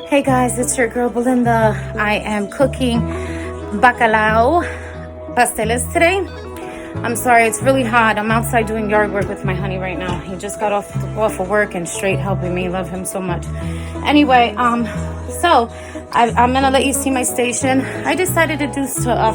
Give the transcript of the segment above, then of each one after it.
Hey guys, it's your girl Belinda. I am cooking Bacalao pasteles today. I'm sorry, it's really hot. I'm outside doing yard work with my honey right now. He just got off of work and straight helping me. Love him so much. Anyway, I'm gonna let you see my station. I decided to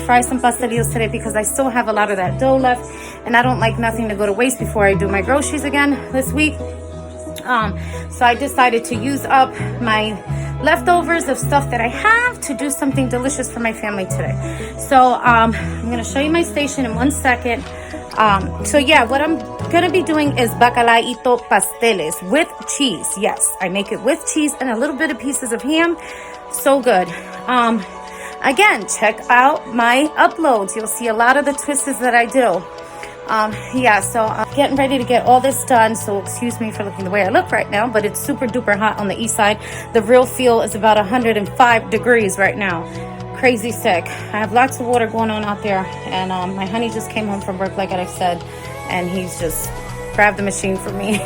fry some pastelillos today because I still have a lot of that dough left, and I don't like nothing to go to waste before I do my groceries again this week. So I decided to use up my leftovers of stuff that I have to do something delicious for my family today. So I'm gonna show you my station in 1 second. So yeah, what I'm gonna be doing is bacalaito pasteles with cheese. Yes, I make it with cheese and a little bit of pieces of ham. So good. Again, check out my uploads. You'll see a lot of the twists that I do. So I'm getting ready to get all this done, so excuse me for looking the way I look right now, but it's super duper hot on the east side. The real feel is about 105 degrees right now. Crazy sick. I have lots of water going on out there, and my honey just came home from work, like I said, and he's just grabbed the machine for me.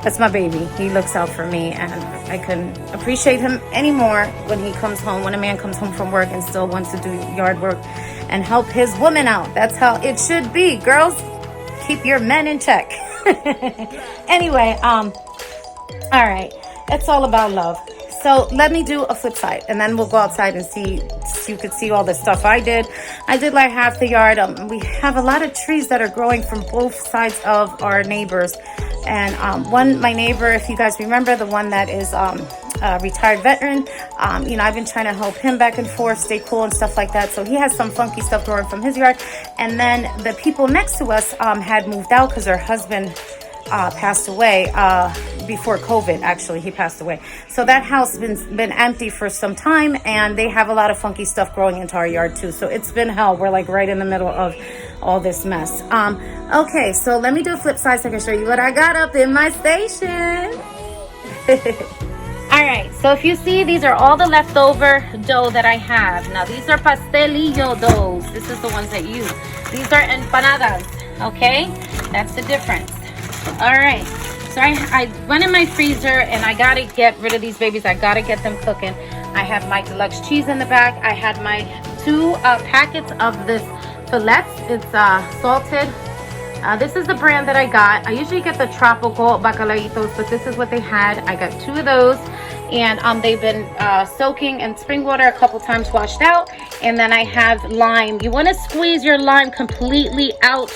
That's my baby. He looks out for me, and I couldn't appreciate him anymore when he comes home, when a man comes home from work and still wants to do yard work and help his woman out. That's how it should be. Girls, keep your men in check. Anyway, all right. It's all about love. So let me do a flip side, and then we'll go outside and see, so you could see all the stuff I did. I did like half the yard. We have a lot of trees that are growing from both sides of our neighbors. And my neighbor, if you guys remember, the one that is a retired veteran, I've been trying to help him back and forth, stay cool and stuff like that. So he has some funky stuff growing from his yard. And then the people next to us had moved out because her husband passed away before COVID. Actually, he passed away. So that house has been empty for some time, and they have a lot of funky stuff growing into our yard too. So it's been hell. We're like right in the middle of all this mess. Okay, so let me do a flip side so I can show you what I got up in my station. All right, so if you see, these are all the leftover dough that I have. Now, these are pastelillo doughs. This is the ones that you use. These are empanadas, okay? That's the difference. All right, so I went in my freezer, and I got to get rid of these babies. I got to get them cooking. I have my deluxe cheese in the back. I had my 2 packets of this fillets. It's salted. This is the brand that I got. I usually get the tropical bacalaitos, but this is what they had. I got 2 of those, and they've been soaking in spring water a couple times, washed out. And then I have lime. You want to squeeze your lime completely out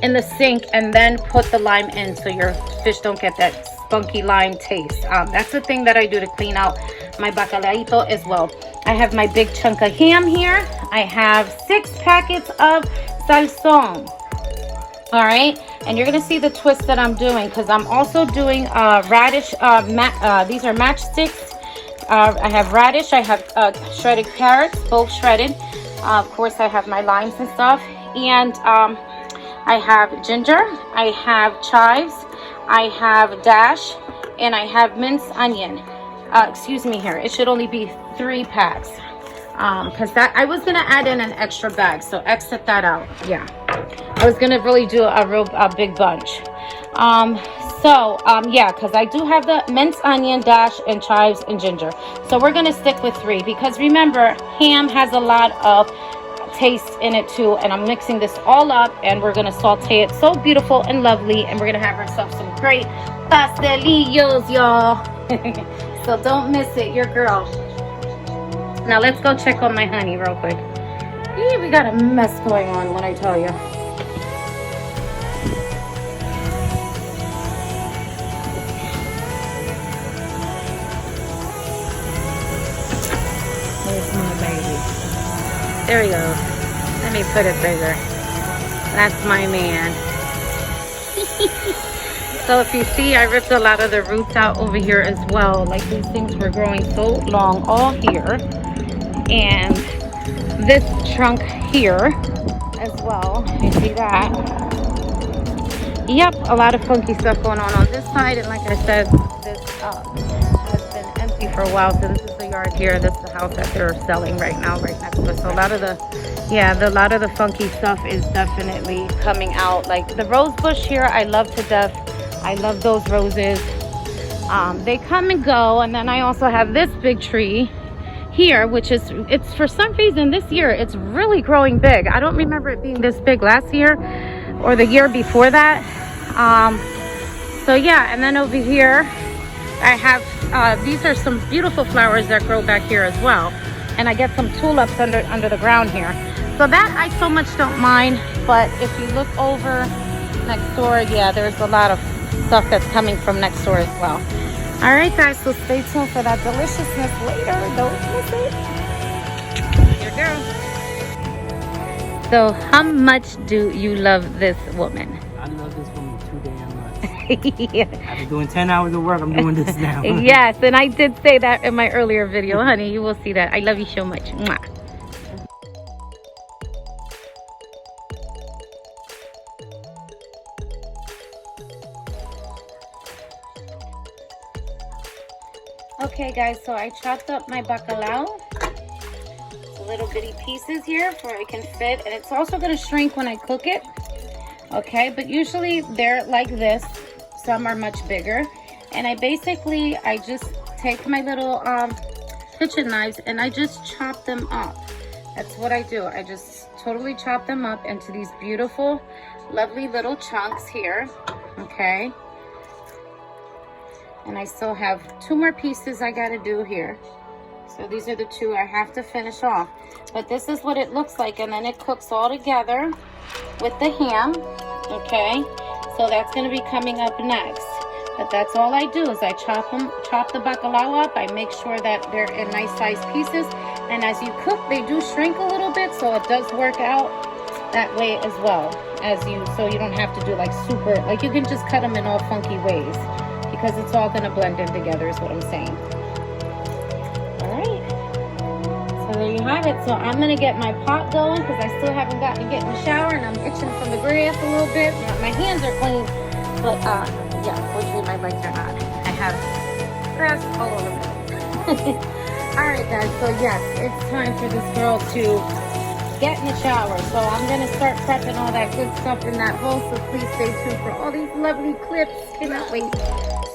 in the sink and then put the lime in so your fish don't get that spunky lime taste. That's the thing that I do to clean out my bacalaito as well. I have my big chunk of ham here. I have 6 packets of salsón. All right, and you're gonna see the twist that I'm doing, because I'm also doing radish. These are matchsticks. I have radish. I have shredded carrots, both shredded. Of course, I have my limes and stuff, and I have ginger. I have chives. I have dash, and I have minced onion. Excuse me here. It should only be 3 packs, because that I was gonna add in an extra bag, so exit that out. Yeah. I was gonna really do a big bunch. Yeah, because I do have the minced onion, dash, and chives and ginger. So we're gonna stick with 3, because remember, ham has a lot of taste in it too. And I'm mixing this all up, and we're gonna saute it so beautiful and lovely, and we're gonna have ourselves some great pastelillos, y'all. So don't miss it, your girl. Now let's go check on my honey real quick. We got a mess going on, when I tell you. There we go. Let me put it bigger. That's my man. So if you see, I ripped a lot of the roots out over here as well. Like, these things were growing so long all here. And this trunk here as well. You see that? Yep, a lot of funky stuff going on this side. And like I said, this has been empty for a while. So this is the yard here. This is the house that they're selling right now, right next to us. So a lot of the funky stuff is definitely coming out. Like the rose bush here, I love to death. I love those roses. They come and go. And then I also have this big tree here, which is, it's for some reason this year it's really growing big. I don't remember it being this big last year or the year before that. So yeah, and then over here I have these are some beautiful flowers that grow back here as well, and I get some tulips under the ground here, so that I so much don't mind. But if you look over next door, yeah, there's a lot of stuff that's coming from next door as well. All right, guys, so stay tuned for that deliciousness later. Don't miss it. Here goes. So, how much do you love this woman? I love this woman too damn much. Yeah. After doing 10 hours of work, I'm doing this now. Yes, and I did say that in my earlier video, honey. You will see that. I love you so much. Mwah. Okay guys, so I chopped up my bacalao, little bitty pieces here where it can fit, and it's also going to shrink when I cook it. Okay, but usually they're like this. Some are much bigger, and I just take my little kitchen knives and I just chop them up. That's what I do. I just totally chop them up into these beautiful, lovely little chunks here. Okay. And I still have 2 more pieces I gotta do here. So these are the 2 I have to finish off. But this is what it looks like, and then it cooks all together with the ham, okay? So that's gonna be coming up next. But that's all I do is I chop the bacalao up. I make sure that they're in nice sized pieces. And as you cook, they do shrink a little bit, so it does work out that way as well. So you don't have to do like super, like you can just cut them in all funky ways, because it's all gonna blend in together is what I'm saying. All right, so there you have it. So I'm gonna get my pot going because I still haven't gotten to get in the shower, and I'm itching from the grass a little bit. My hands are clean, but yeah, fortunately my legs are not. I have grass all over me. All right guys, so yes, it's time for this girl to get in the shower. So I'm gonna start prepping all that good stuff in that bowl, so please stay tuned for all these lovely clips. Cannot wait.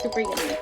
Super yummy.